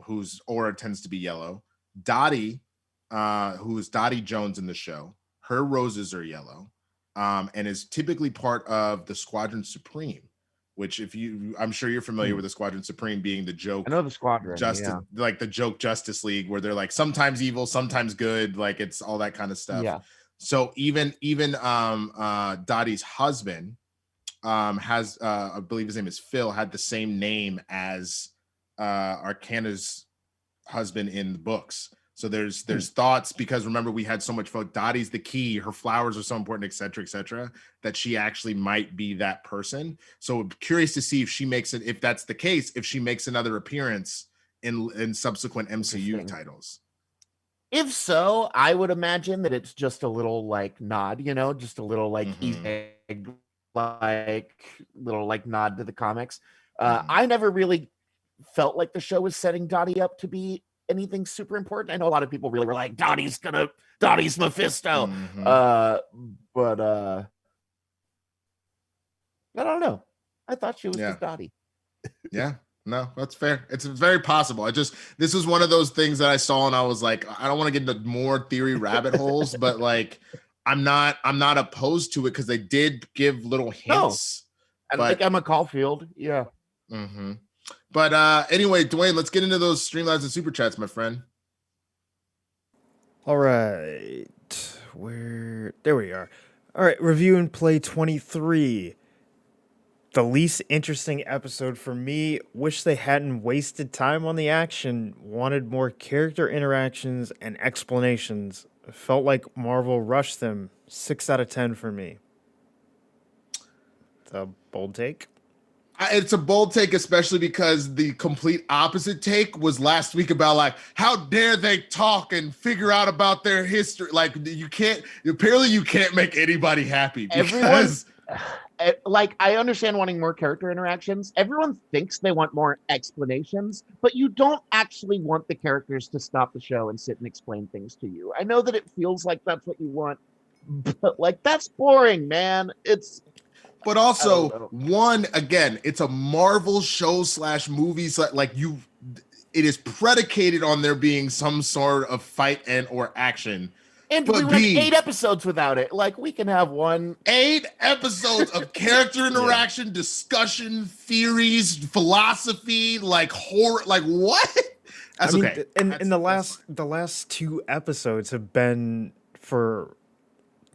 whose aura tends to be yellow. Dottie, who is Dottie Jones in the show, her roses are yellow, and is typically part of the Squadron Supreme, which I'm sure you're familiar with the Squadron Supreme being the joke. I know the Squadron, like the joke Justice League, where they're like sometimes evil, sometimes good, like it's all that kind of stuff. Yeah. So even Dottie's husband has I believe his name is Phil, had the same name as Arcana's husband in the books. So there's thoughts, because remember we had so much folk. Dottie's the key, her flowers are so important, etc., that she actually might be that person. So I'm curious to see if she makes it, if that's the case, if she makes another appearance in subsequent MCU titles. If so, I would imagine that it's just a little like nod, you know, just a little like Easter egg, like little like nod to the comics. I never really felt like the show was setting Dottie up to be anything super important. I know a lot of people really were like, Dottie's Mephisto. But I don't know. I thought she was just Dottie. Yeah. No, that's fair. It's very possible. This is one of those things that I saw and I was like, I don't want to get into more theory rabbit holes, but like, I'm not opposed to it because they did give little hints. No. Like Emma Caulfield. Yeah. But anyway, Dwain, let's get into those Streamlabs and Super Chats, my friend. All right. There we are. All right, review and play 23. The least interesting episode for me. Wish they hadn't wasted time on the action. Wanted more character interactions and explanations. Felt like Marvel rushed them. 6 out of 10 for me. It's a bold take. It's a bold take, especially because the complete opposite take was last week about like, how dare they talk and figure out about their history? Like, you can't make anybody happy because like, I understand wanting more character interactions. Everyone thinks they want more explanations, but you don't actually want the characters to stop the show and sit and explain things to you. I know that it feels like that's what you want, but like, that's boring, man. But also, again, it's a Marvel show / movie. Like it is predicated on there being some sort of fight and or action. And we went 8 episodes without it. Like, we can have 8 episodes of character interaction, discussion, theories, philosophy, like horror. Like, what? That's okay. And the last 2 episodes have been, for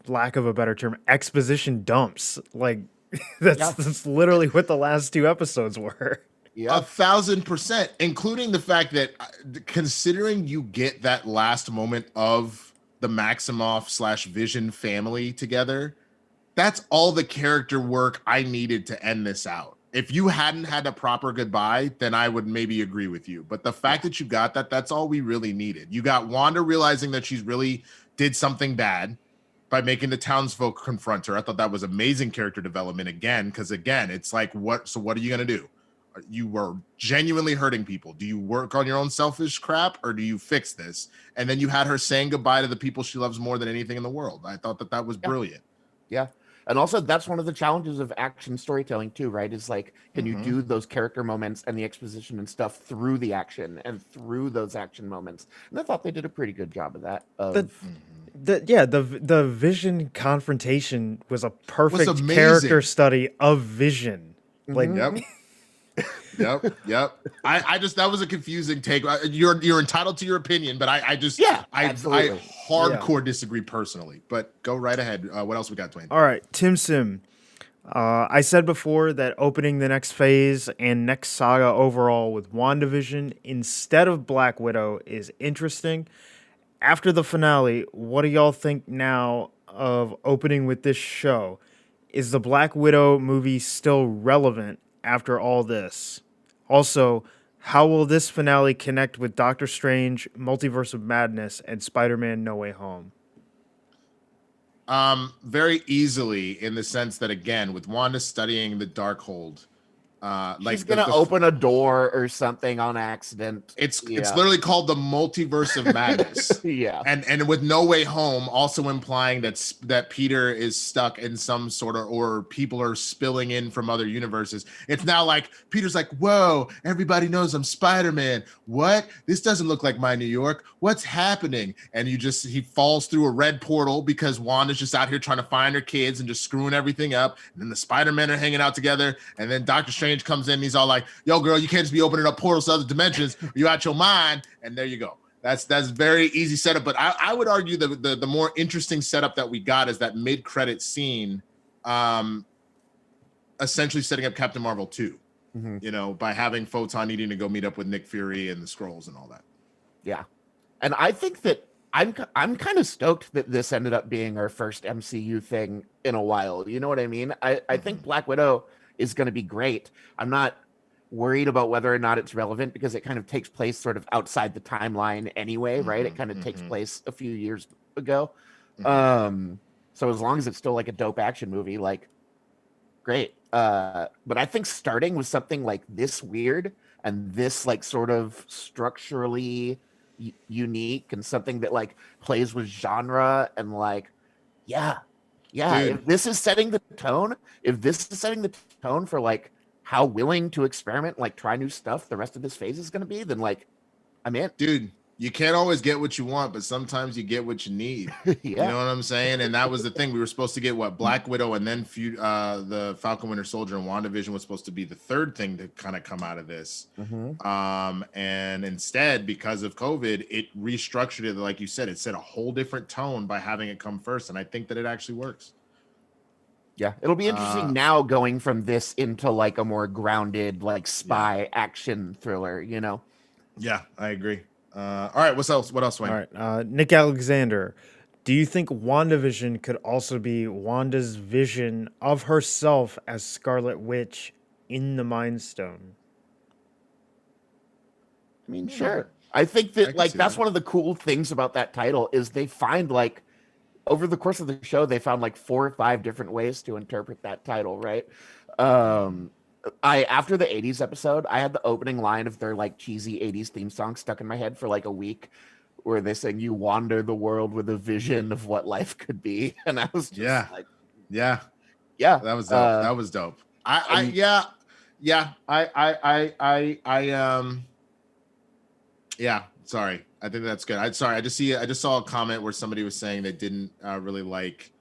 lack of a better term, exposition dumps. Like, that's literally what the last 2 episodes were. Yeah, 1,000%, including the fact that considering you get that last moment of the Maximoff / Vision family together, that's all the character work I needed to end this out. If you hadn't had a proper goodbye, then I would maybe agree with you. But the fact that you got that's all we really needed. You got Wanda realizing that she's really did something bad by making the townsfolk confront her. I thought that was amazing character development again, because again, it's like, what are you going to do? You were genuinely hurting people. Do you work on your own selfish crap, or do you fix this? And then you had her saying goodbye to the people she loves more than anything in the world. I thought that was brilliant. Yeah. And also, that's one of the challenges of action storytelling too, right? Is like, can you do those character moments and the exposition and stuff through the action and through those action moments? And I thought they did a pretty good job of that. The Vision confrontation was a perfect character study of Vision. Like, Yep. I just, that was a confusing take. You're entitled to your opinion, but I hardcore disagree personally. But go right ahead. What else we got, Dwayne? All right, Tim Sim. I said before that opening the next phase and next saga overall with WandaVision instead of Black Widow is interesting. After the finale, what do y'all think now of opening with this show? Is the Black Widow movie still relevant after all this? Also, how will this finale connect with Doctor Strange, Multiverse of Madness, and Spider-Man No Way Home? Very easily, in the sense that, again, with Wanda studying the Darkhold, she's gonna open a door or something on accident. It's literally called the Multiverse of Madness. And with No Way Home also implying that Peter is stuck in some sort of, or people are spilling in from other universes. It's now like Peter's like, whoa, everybody knows I'm Spider-Man. What? This doesn't look like my New York. What's happening? And he falls through a red portal because Wanda's just out here trying to find her kids and just screwing everything up. And then the Spider-Men are hanging out together, and then Doctor Strange comes in and he's all like, yo girl, you can't just be opening up portals to other dimensions. You out your mind. And there you go. That's very easy setup. But I would argue the more interesting setup that we got is that mid-credit scene, essentially setting up Captain Marvel 2, by having Photon needing to go meet up with Nick Fury and the Skrulls and all that. Yeah. And I think that I'm kind of stoked that this ended up being our first MCU thing in a while. You know what I mean? I think Black Widow is going to be great. I'm not worried about whether or not it's relevant because it kind of takes place sort of outside the timeline anyway, right? It kind of takes place a few years ago. So as long as it's still like a dope action movie, like, great. But I think starting with something like this weird and this like sort of structurally unique and something that like plays with genre and like, Dude. If this is setting the tone for like how willing to experiment, like try new stuff the rest of this phase is going to be, then like I'm in. Dude, You can't always get what you want, but sometimes you get what you need. Yeah. You know what I'm saying? And that was the thing. We were supposed to get Black Widow, and then the Falcon Winter Soldier and WandaVision was supposed to be the third thing to kind of come out of this. And instead, because of COVID, it restructured it. Like you said, it set a whole different tone by having it come first. And I think that it actually works. Yeah, it'll be interesting now going from this into like a more grounded, like spy action thriller, you know? Yeah, I agree. All right, what else, Wayne? All right, Nick Alexander, do you think WandaVision could also be Wanda's vision of herself as Scarlet Witch in the Mind Stone? I mean, sure. I think that that's one of the cool things about that title is they find like over the course of the show, they found like 4 or 5 different ways to interpret that title, right? After the 80s episode, I had the opening line of their like cheesy 80s theme song stuck in my head for like a week where they sing, "You wander the world with a vision of what life could be." And I was just like, yeah. That was dope. That was dope. Sorry. I think that's good. I just saw a comment where somebody was saying they didn't really like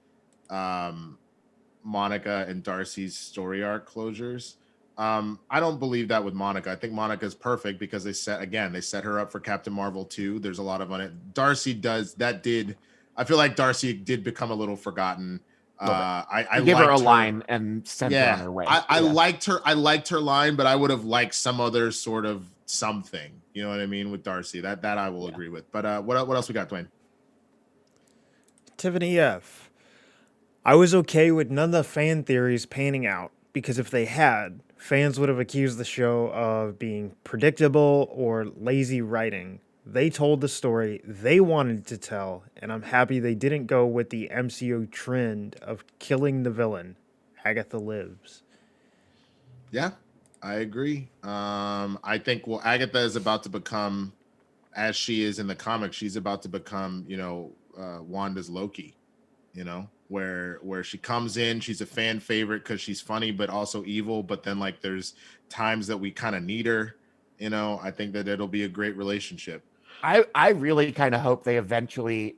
Monica and Darcy's story arc closures. I don't believe that with Monica. I think Monica's perfect because they set her up for Captain Marvel 2. There's a lot of on it. I feel like Darcy did become a little forgotten. I gave her a line and sent her on her way. I liked her line, but I would have liked some other sort of something. You know what I mean with Darcy. That I will agree with. But what else we got, Dwayne? Tiffany F. I was okay with none of the fan theories panning out because if they had, fans would have accused the show of being predictable or lazy writing. They told the story they wanted to tell, and I'm happy they didn't go with the MCU trend of killing the villain. Agatha lives. Yeah, I agree. I think Agatha is about to become, as she is in the comics, she's about to become, Wanda's Loki, where she comes in, she's a fan favorite because she's funny but also evil, but then like there's times that we kind of need her. I think that it'll be a great relationship. I really kind of hope they eventually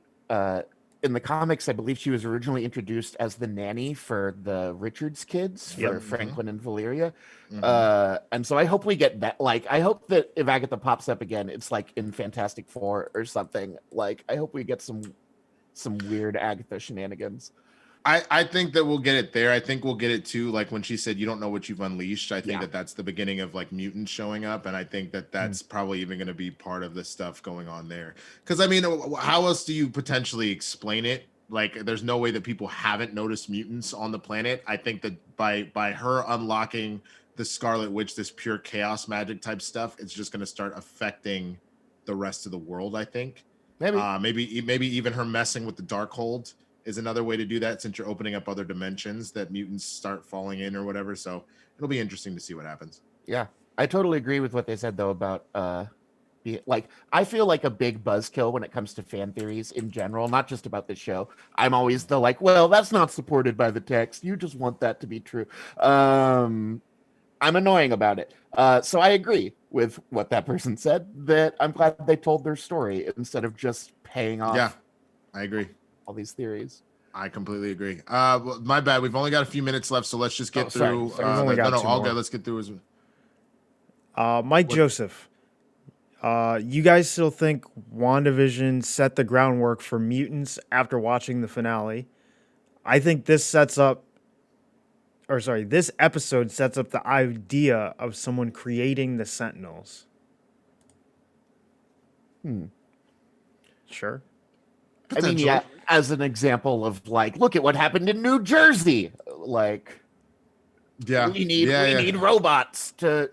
in the comics, I believe she was originally introduced as the nanny for the Richards kids, for Franklin and Valeria. And so I hope we get that. Like, I hope that if Agatha pops up again, it's like in Fantastic Four or something. Like, I hope we get some weird Agatha shenanigans. I think that we'll get it there. I think we'll get it too. Like when she said, "You don't know what you've unleashed." I think that that's the beginning of like mutants showing up, and I think that that's probably even going to be part of the stuff going on there. Because I mean, how else do you potentially explain it? Like, there's no way that people haven't noticed mutants on the planet. I think that by her unlocking the Scarlet Witch, this pure chaos magic type stuff, it's just going to start affecting the rest of the world. I think maybe even her messing with the Darkhold is another way to do that, since you're opening up other dimensions that mutants start falling in or whatever. So it'll be interesting to see what happens. Yeah, I totally agree with what they said though about I feel like a big buzzkill when it comes to fan theories in general, not just about this show. I'm always the like, well, that's not supported by the text. You just want that to be true. I'm annoying about it. So I agree with what that person said, that I'm glad they told their story instead of just paying off. Yeah, I agree. All these theories. I completely agree. My bad. We've only got a few minutes left, so let's just get through. All good. Let's get through. Mike Joseph, you guys still think WandaVision set the groundwork for mutants after watching the finale? I think this episode sets up the idea of someone creating the Sentinels. Sure. I mean, yeah, as an example of like, look at what happened in New Jersey. Like, we need robots to.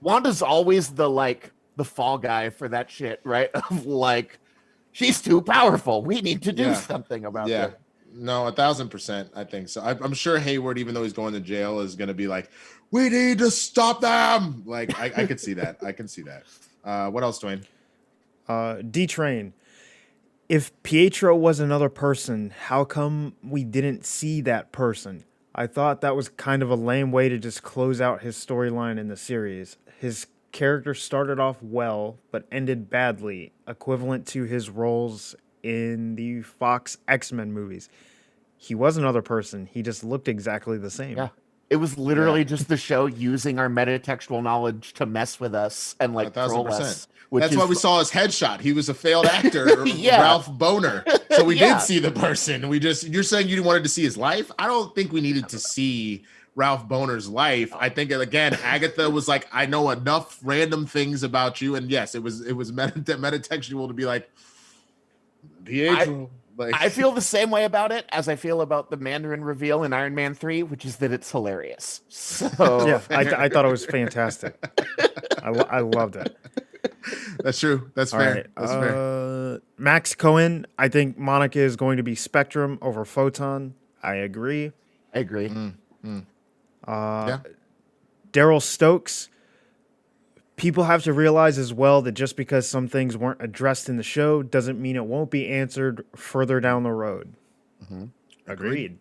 Wanda's always the fall guy for that shit, right? Of like, she's too powerful. We need to do something about it. Yeah, no, 1,000%. I think so. I'm sure Hayward, even though he's going to jail, is going to be like, we need to stop them. Like, I could see that. I can see that. What else, Dwayne? D-Train. If Pietro was another person, how come we didn't see that person? I thought that was kind of a lame way to just close out his storyline in the series. His character started off well but ended badly, equivalent to his roles in the Fox X-Men movies. He was another person. He just looked exactly the same. Yeah. It was literally just the show using our metatextual knowledge to mess with us and like troll 1,000%. us. That's why we saw his headshot. He was a failed actor, Yeah. Ralph Boner. So we Yeah. did see the person. You're saying you wanted to see his life? I don't think we needed to see Ralph Boner's life. I think again, Agatha was like, I know enough random things about you, and yes, it was metatextual to be like, Pietro. I feel the same way about it as I feel about the Mandarin reveal in Iron Man 3, which is that it's hilarious. So Yeah, I thought it was fantastic. I loved it. That's true. That's All fair. right. That's fair. Max Cohen, I think Monica is going to be Spectrum over Photon. I agree. I agree. Yeah. Daryl Stokes, people have to realize as well that just because some things weren't addressed in the show doesn't mean it won't be answered further down the road. Agreed.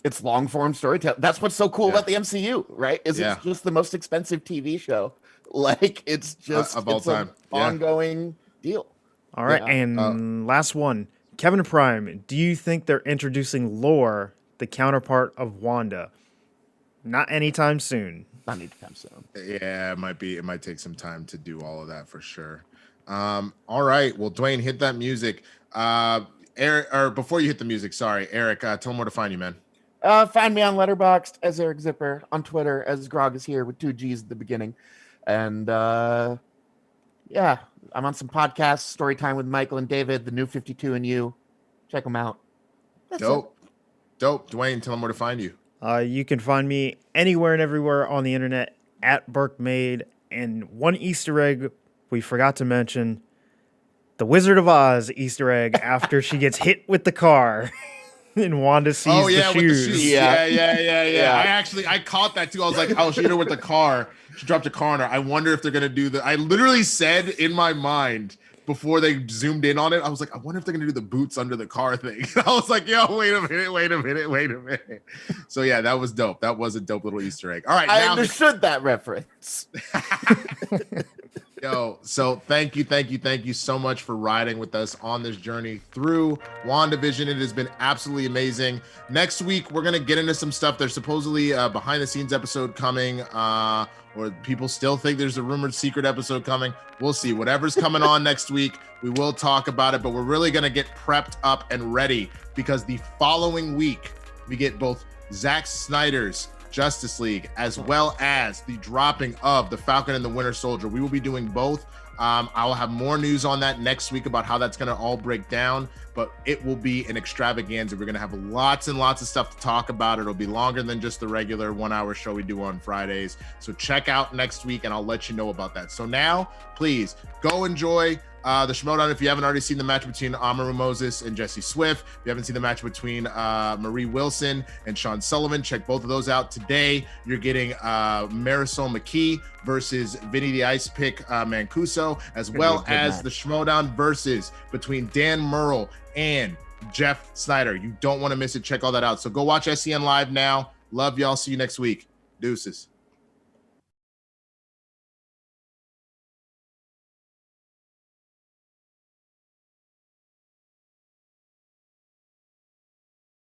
It's long form storytelling. That's what's so cool about the MCU, right? It's just the most expensive TV show. Like it's just of all time. Ongoing deal. All right, and last one, Kevin Prime. Do you think they're introducing Lore, the counterpart of Wanda? Not anytime soon. Not anytime soon. Yeah, it might be. It might take some time to do all of that for sure. All right. Well, Dwayne, hit that music. Eric, or before you hit the music, sorry, Eric, tell them where to find you, man. Find me on Letterboxd as Eric Zipper, on Twitter as Grog is here with 2 G's at the beginning. And yeah, I'm on some podcasts, Storytime with Michael and David, The New 52 and You. Check them out. That's Dope. Dwayne, tell them where to find you. You can find me anywhere and everywhere on the internet at BurkeMade. And one Easter egg we forgot to mention, the Wizard of Oz Easter egg after she gets hit with the car and Wanda sees the shoes. With the shoes. Yeah. I caught that too. I was like, oh, she hit her with the car. She dropped a car on her. I wonder if they're going to do the, I literally said in my mind before they zoomed in on it, I was like, I wonder if they're going to do the boots under the car thing. I was like, yo, wait a minute. So yeah, that was dope. That was a dope little Easter egg. All right. I understood that reference. Yo, so thank you so much for riding with us on this journey through WandaVision. It has been absolutely amazing. Next week, we're going to get into some stuff. There's supposedly a behind-the-scenes episode coming, or people still think there's a rumored secret episode coming. We'll see. Whatever's coming on next week, we will talk about it, but we're really going to get prepped up and ready because the following week, we get both Zack Snyder's Justice League as well as the dropping of the Falcon and the Winter Soldier. We will be doing both. I will have more news on that next week about how that's going to all break down, but it will be an extravaganza. We're going to have lots and lots of stuff to talk about. It'll be longer than just the regular 1 hour show we do on Fridays. So check out next week and I'll let you know about that. So now, please go enjoy the Schmoedown. If you haven't already seen the match between Amaru Moses and Jesse Swift, if you haven't seen the match between Marie Wilson and Sean Sullivan, check both of those out. Today, you're getting Marisol McKee versus Vinny the Ice Pick Mancuso, as well as the Schmoedown versus between Dan Murrell and Jeff Snyder. You don't want to miss it. Check all that out. So go watch SCN Live now. Love y'all. See you next week. Deuces.